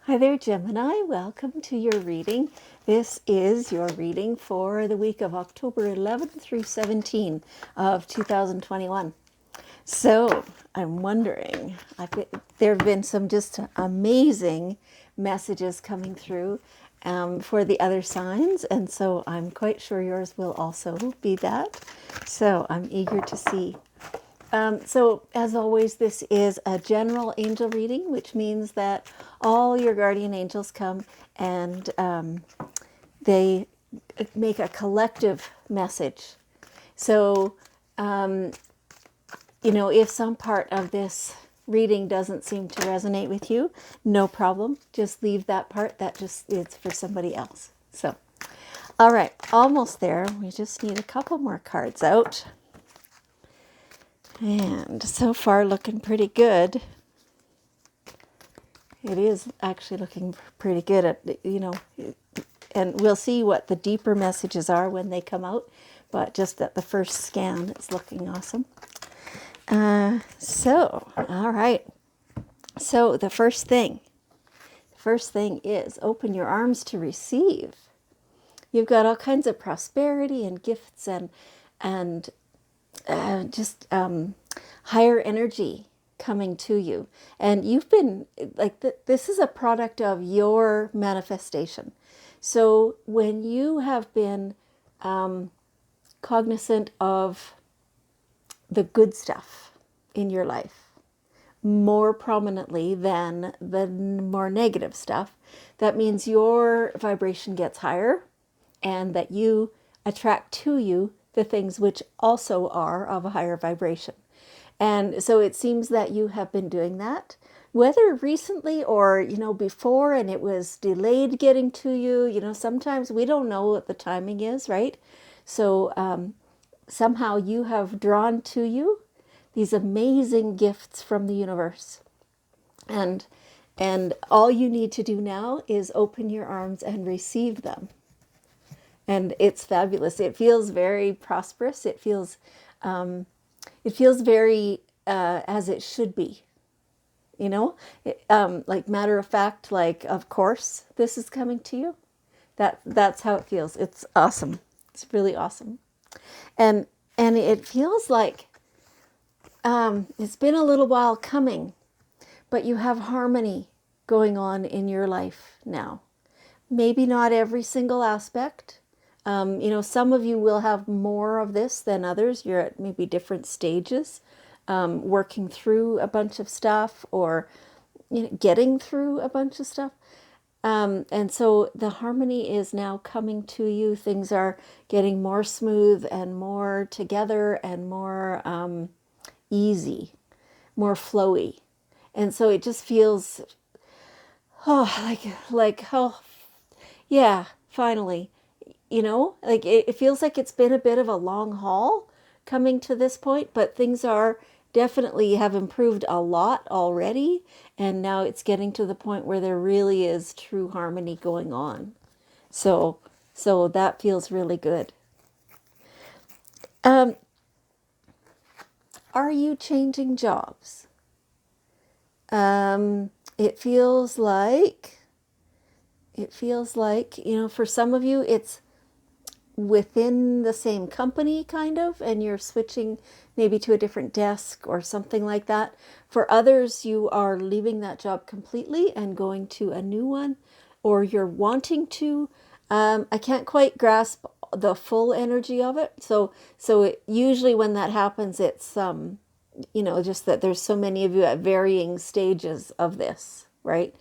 Hi there, Gemini. Welcome to your reading. This is your reading for the week of October 11th through 17 of 2021. So I'm wondering, there have been some just amazing messages coming through for the other signs, and so I'm quite sure yours will also be that. So I'm eager to see. So, as always, this is a general angel reading, which means that all your guardian angels come and they make a collective message. So, if some part of this reading doesn't seem to resonate with you, no problem. Just leave that part. That just is for somebody else. So, all right, almost there. We just need a couple more cards out. And so far looking pretty good. It is actually looking pretty good and we'll see what the deeper messages are when they come out, but just at the first scan, it's looking awesome. All right. So the first thing is open your arms to receive. You've got all kinds of prosperity and gifts and just higher energy coming to you. And you've been like, this is a product of your manifestation. So when you have been cognizant of the good stuff in your life more prominently than the more negative stuff, that means your vibration gets higher and that you attract to you the things which also are of a higher vibration. And so it seems that you have been doing that, whether recently or, before, and it was delayed getting to you. Sometimes we don't know what the timing is, right? So somehow you have drawn to you these amazing gifts from the universe. And all you need to do now is open your arms and receive them. And it's fabulous. It feels very prosperous. It feels very as it should be, like matter of fact, like, of course this is coming to you. That's how it feels. It's awesome. It's really awesome. And it feels like it's been a little while coming, but you have harmony going on in your life now. Maybe not every single aspect. Some of you will have more of this than others. You're at maybe different stages, working through a bunch of stuff or getting through a bunch of stuff. And so the harmony is now coming to you. Things are getting more smooth and more together and more easy, more flowy. And so it just feels, oh, yeah, finally. Like it feels like it's been a bit of a long haul coming to this point, but things are definitely have improved a lot already. And now it's getting to the point where there really is true harmony going on. So that feels really good. Are you changing jobs? It feels like, for some of you, it's within the same company kind of, and you're switching maybe to a different desk or something like that. For others, you are leaving that job completely and going to a new one, or you're wanting to. I can't quite grasp the full energy of it. So usually when that happens, it's just that there's so many of you at varying stages of this, right?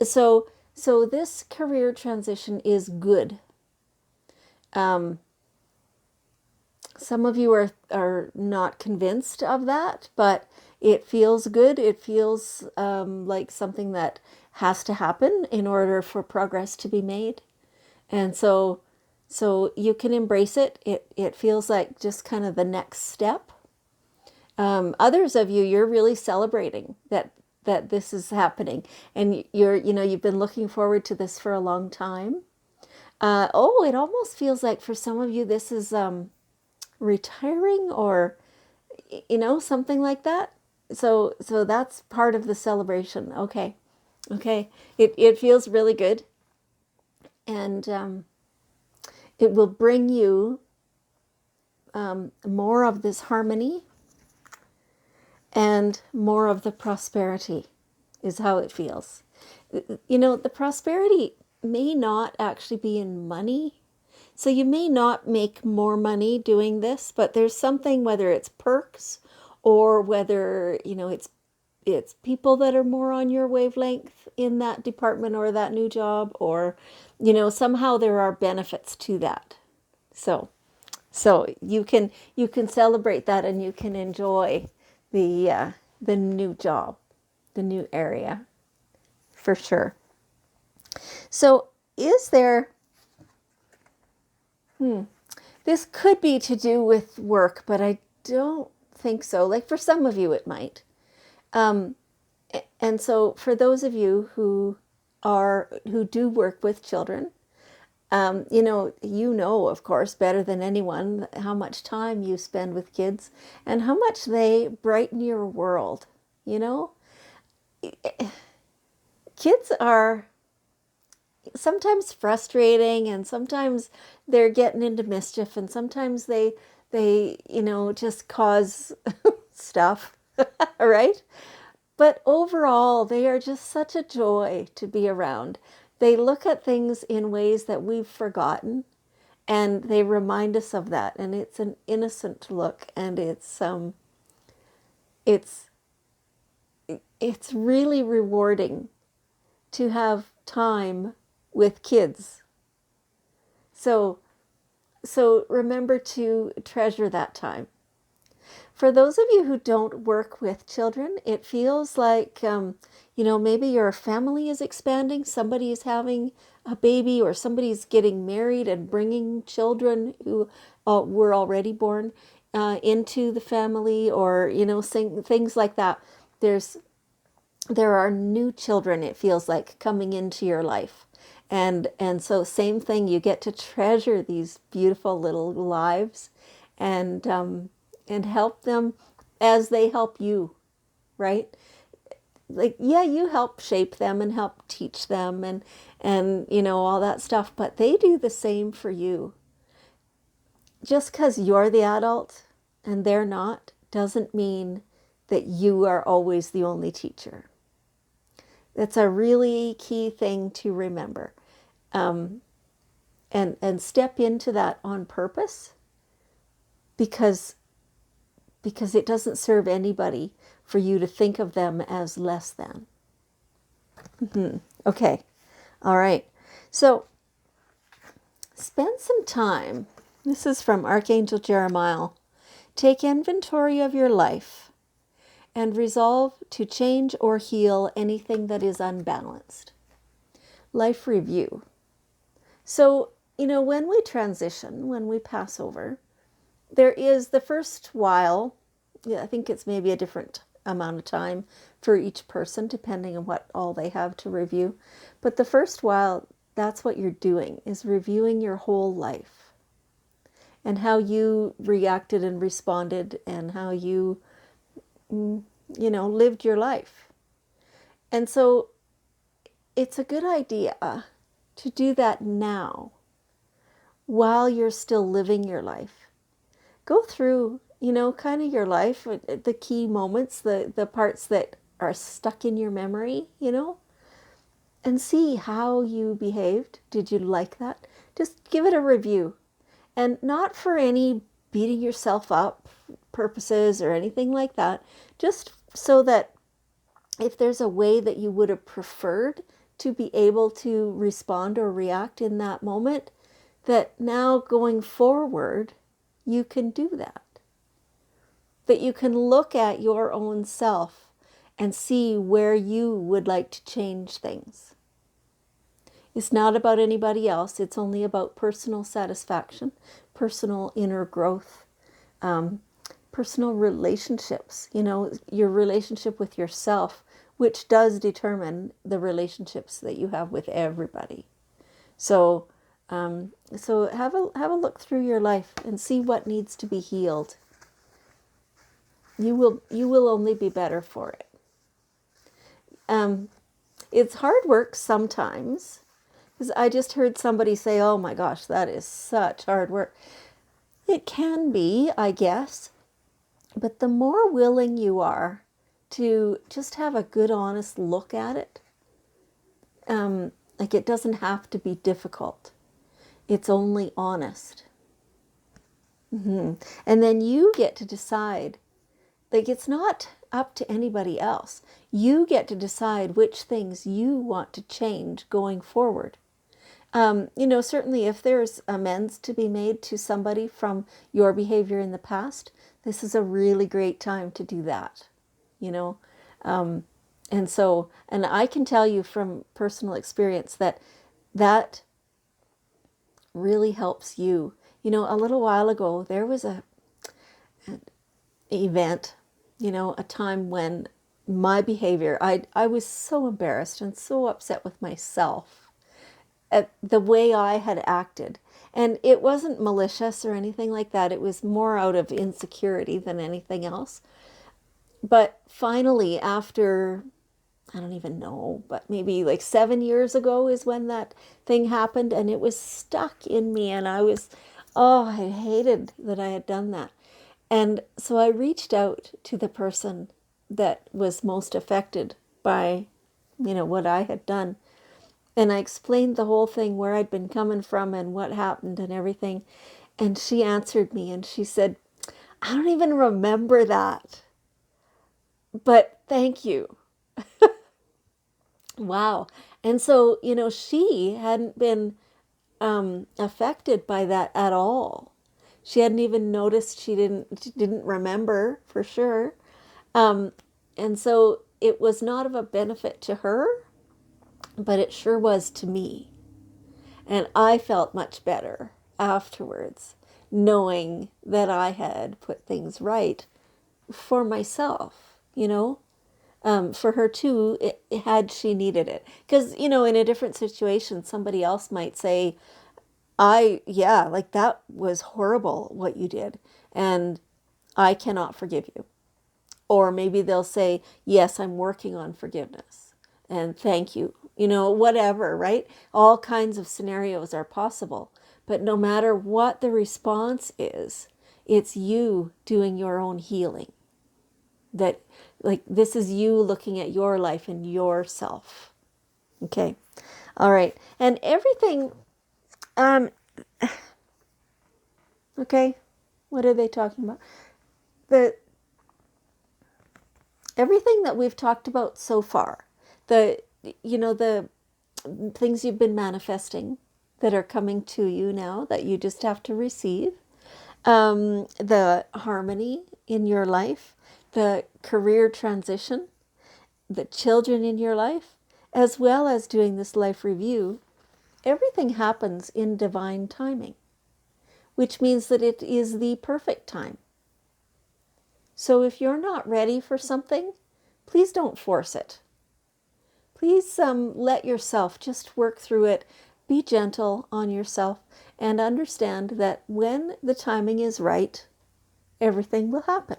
So this career transition is good. Some of you are not convinced of that, but it feels good. It feels like something that has to happen in order for progress to be made. And so you can embrace it. It feels like just kind of the next step. Others of you, you're really celebrating that this is happening, and you've been looking forward to this for a long time. It almost feels like for some of you this is retiring or something like that. So that's part of the celebration. Okay. Okay, it feels really good, and it will bring you more of this harmony and more of the prosperity, is how it feels. You know, the prosperity may not actually be in money. So you may not make more money doing this, but there's something, whether it's perks or whether, you know, it's people that are more on your wavelength in that department or that new job, or, you know, somehow there are benefits to that. So you can celebrate that, and you can enjoy the new job, the new area, for sure. So is there, this could be to do with work, but I don't think so. Like for some of you, it might. Um, and so for those of you who do work with children, you know, of course, better than anyone, how much time you spend with kids and how much they brighten your world. You know, kids are sometimes frustrating, and sometimes they're getting into mischief, and sometimes they just cause stuff, right? But overall, they are just such a joy to be around. They look at things in ways that we've forgotten, and they remind us of that. And it's an innocent look, and it's it's really rewarding to have time with kids. So so remember to treasure that time. For those of you who don't work with children, it feels like, maybe your family is expanding, somebody is having a baby, or somebody's getting married and bringing children who were already born into the family, or, things like that. There's there are new children, it feels like, coming into your life. And so same thing, you get to treasure these beautiful little lives, and help them as they help you, right? Like, yeah, you help shape them and help teach them, and all that stuff, but they do the same for you. Just because you're the adult and they're not doesn't mean that you are always the only teacher. That's a really key thing to remember. um, and step into that on purpose, because it doesn't serve anybody for you to think of them as less than. Okay, all right. So spend some time. This is from Archangel Jeremiah. Take inventory of your life and resolve to change or heal anything that is unbalanced. Life review. So, when we transition, when we pass over, there is the first while, yeah, I think it's maybe a different amount of time for each person, depending on what all they have to review. But the first while, that's what you're doing, is reviewing your whole life and how you reacted and responded, and how you, lived your life. And so it's a good idea to do that now while you're still living your life. Go through, kind of your life, the key moments, the parts that are stuck in your memory, and see how you behaved. Did you like that? Just give it a review. And not for any beating yourself up purposes or anything like that, just so that if there's a way that you would have preferred to be able to respond or react in that moment, that now going forward, you can do that. That you can look at your own self and see where you would like to change things. It's not about anybody else. It's only about personal satisfaction, personal inner growth, personal relationships, your relationship with yourself, which does determine the relationships that you have with everybody. So, so have a look through your life and see what needs to be healed. You will only be better for it. It's hard work sometimes. Because I just heard somebody say, oh my gosh, that is such hard work. It can be, I guess. But the more willing you are to just have a good, honest look at it, like it doesn't have to be difficult. It's only honest. And then you get to decide. Like it's not up to anybody else. You get to decide which things you want to change going forward. Certainly if there's amends to be made to somebody from your behavior in the past, this is a really great time to do that, you know. And I can tell you from personal experience that that really helps you. A little while ago, there was an event, a time when my behavior, I was so embarrassed and so upset with myself at the way I had acted. And it wasn't malicious or anything like that. It was more out of insecurity than anything else. But finally, after, I don't even know, but maybe like 7 years ago is when that thing happened. And it was stuck in me. And I hated that I had done that. And so I reached out to the person that was most affected by, what I had done. And I explained the whole thing, where I'd been coming from and what happened and everything. And she answered me and she said, I don't even remember that, but thank you. Wow. And so, she hadn't been affected by that at all. She hadn't even noticed. She didn't remember for sure. And so it was not of a benefit to her, but it sure was to me. And I felt much better afterwards, knowing that I had put things right for myself, for her too, had she needed it. Because, in a different situation, somebody else might say, yeah, like that was horrible what you did, and I cannot forgive you. Or maybe they'll say, yes, I'm working on forgiveness and thank you. Whatever, right? All kinds of scenarios are possible. But no matter what the response is, it's you doing your own healing. That, like, this is you looking at your life and yourself. Okay. All right. And everything, okay. What are they talking about? The Everything that we've talked about so far, the things you've been manifesting that are coming to you now that you just have to receive, the harmony in your life, the career transition, the children in your life, as well as doing this life review, everything happens in divine timing, which means that it is the perfect time. So if you're not ready for something, please don't force it. Please let yourself just work through it. Be gentle on yourself and understand that when the timing is right, everything will happen.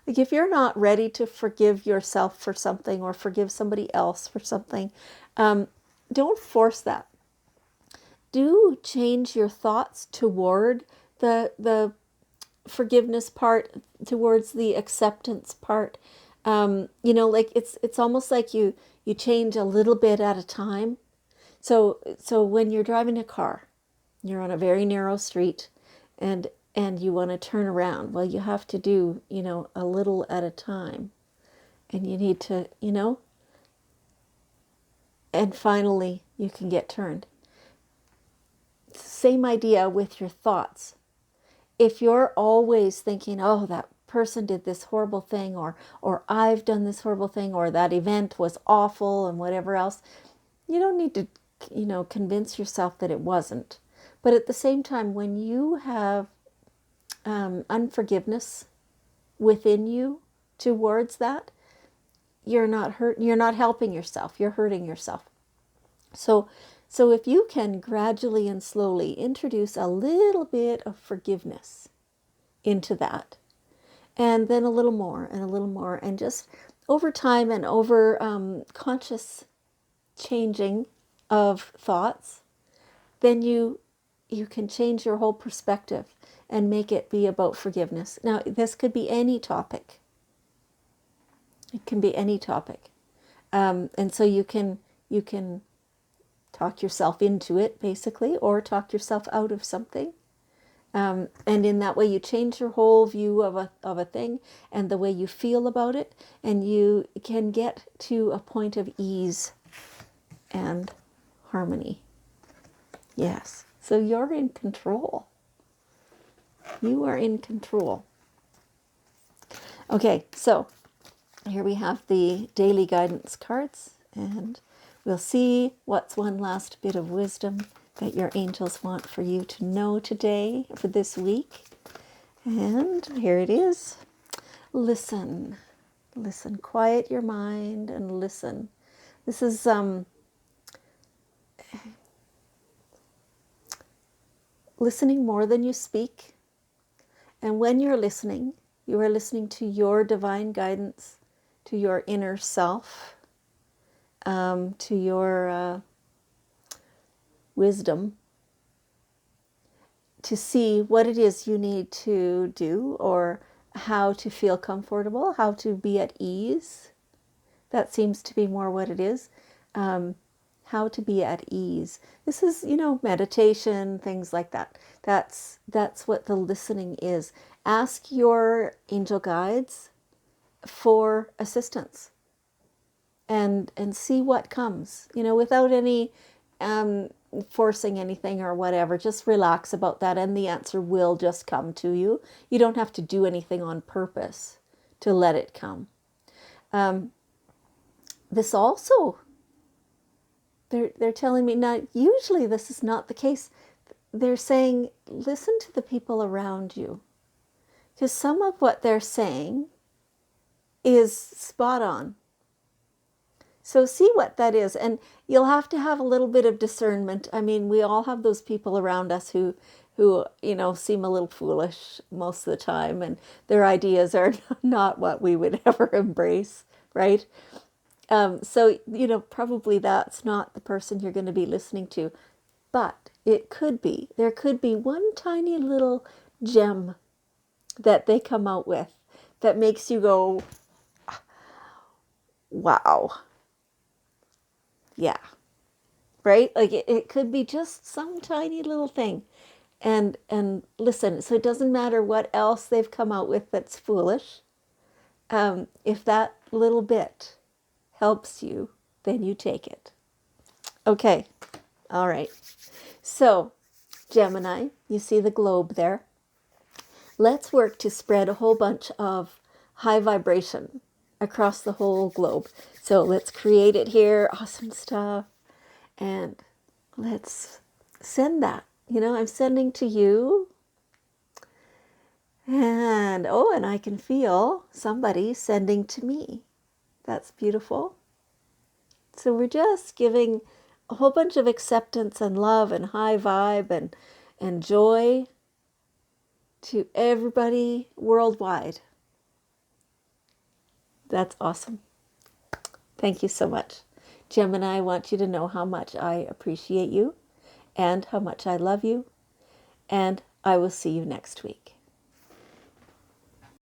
Like if you're not ready to forgive yourself for something or forgive somebody else for something, don't force that. Do change your thoughts toward the forgiveness part, towards the acceptance part. Like it's almost like you change a little bit at a time. So when you're driving a car, you're on a very narrow street, and you want to turn around. Well, you have to do a little at a time, and you need to and finally you can get turned. Same idea with your thoughts. If you're always thinking, oh, that person did this horrible thing, or I've done this horrible thing, or that event was awful and whatever else, you don't need to convince yourself that it wasn't. But at the same time, when you have unforgiveness within you towards that, you're not helping yourself, you're hurting yourself. So if you can gradually and slowly introduce a little bit of forgiveness into that, and then a little more and a little more, and just over time and over conscious changing of thoughts, then you can change your whole perspective and make it be about forgiveness. Now, this could be any topic. It can be any topic, and so you can talk yourself into it, basically, or talk yourself out of something. And in that way, you change your whole view of a thing and the way you feel about it, and you can get to a point of ease and harmony. Yes. So you're in control. You are in control. Okay, so here we have the daily guidance cards, and we'll see what's one last bit of wisdom that your angels want for you to know today for this week. And here it is. Listen. Listen. Quiet your mind and listen. This is listening more than you speak. And when you're listening, you are listening to your divine guidance, to your inner self, to your wisdom, to see what it is you need to do or how to feel comfortable, how to be at ease. That seems to be more what it is. How to be at ease. This is, meditation, things like that. That's what the listening is. Ask your angel guides for assistance and see what comes, without any forcing anything or whatever. Just relax about that and the answer will just come to you. You don't have to do anything on purpose to let it come. This also, they're telling me, now usually this is not the case. They're saying listen to the people around you, because some of what they're saying is spot on. So see what that is, and you'll have to have a little bit of discernment. I mean, we all have those people around us who seem a little foolish most of the time, and their ideas are not what we would ever embrace, right? So probably that's not the person you're going to be listening to, but it could be. There could be one tiny little gem that they come out with that makes you go, wow. Yeah, right? Like it could be just some tiny little thing. And listen, so it doesn't matter what else they've come out with that's foolish. If that little bit helps you, then you take it. Okay, all right. So, Gemini, you see the globe there. Let's work to spread a whole bunch of high vibration across the whole globe. So let's create it here. Awesome stuff. And let's send that. I'm sending to you. And I can feel somebody sending to me. That's beautiful. So we're just giving a whole bunch of acceptance and love and high vibe and joy to everybody worldwide. That's awesome. Thank you so much. Gemini, I want you to know how much I appreciate you and how much I love you. And I will see you next week.